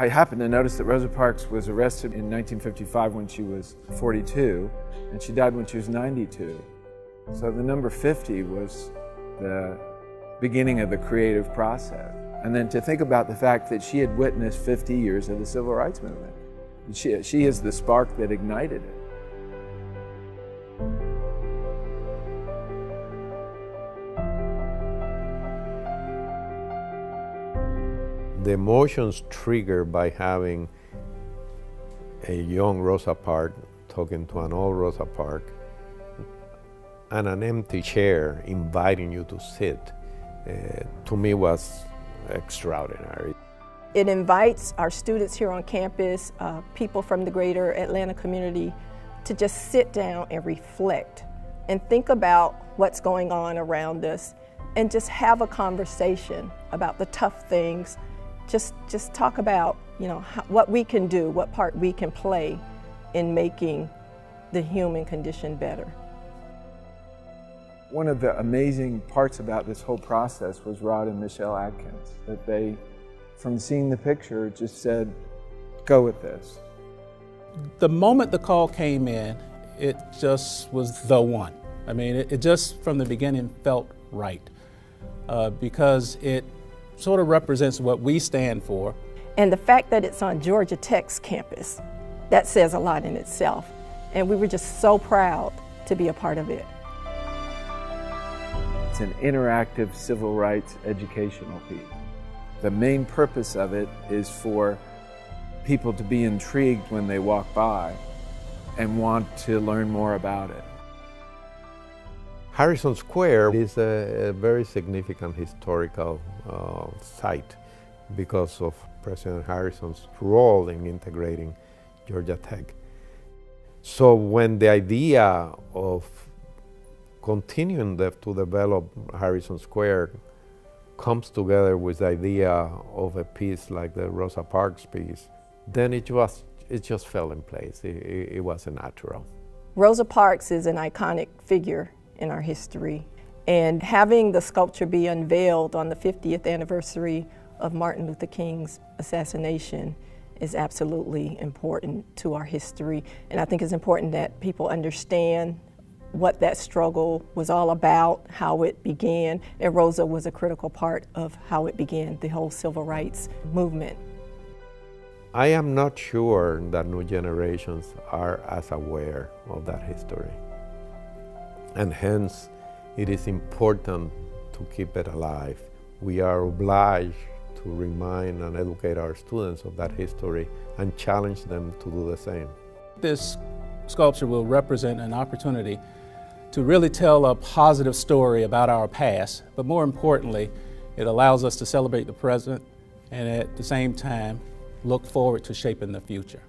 I happened to notice that Rosa Parks was arrested in 1955 when she was 42, and she died when she was 92. So the number 50 was the beginning of the creative process. And then to think about the fact that she had witnessed 50 years of the Civil Rights Movement. She is the spark that ignited it. The emotions triggered by having a young Rosa Parks talking to an old Rosa Parks and an empty chair inviting you to sit, to me was extraordinary. It invites our students here on campus, people from the greater Atlanta community, to just sit down and reflect and think about what's going on around us and just have a conversation about the tough things. Just talk about, what we can do, what part we can play in making the human condition better. One of the amazing parts about this whole process was Rod and Michelle Adkins, that they, from seeing the picture, just said, go with this. The moment the call came in, it just was the one. I mean, it just from the beginning felt right, because it sort of represents what we stand for. And the fact that it's on Georgia Tech's campus, that says a lot in itself. And we were just so proud to be a part of it. It's an interactive civil rights educational piece. The main purpose of it is for people to be intrigued when they walk by and want to learn more about it. Harrison Square is a very significant historical site because of President Harrison's role in integrating Georgia Tech. So when the idea of continuing to develop Harrison Square comes together with the idea of a piece like the Rosa Parks piece, then it just fell in place. It was a natural. Rosa Parks is an iconic figure in our history, and having the sculpture be unveiled on the 50th anniversary of Martin Luther King's assassination is absolutely important to our history. And I think it's important that people understand what that struggle was all about, how it began, and Rosa was a critical part of how it began, the whole civil rights movement. I am not sure that new generations are as aware of that history. And hence, it is important to keep it alive. We are obliged to remind and educate our students of that history and challenge them to do the same. This sculpture will represent an opportunity to really tell a positive story about our past, but more importantly, it allows us to celebrate the present and at the same time look forward to shaping the future.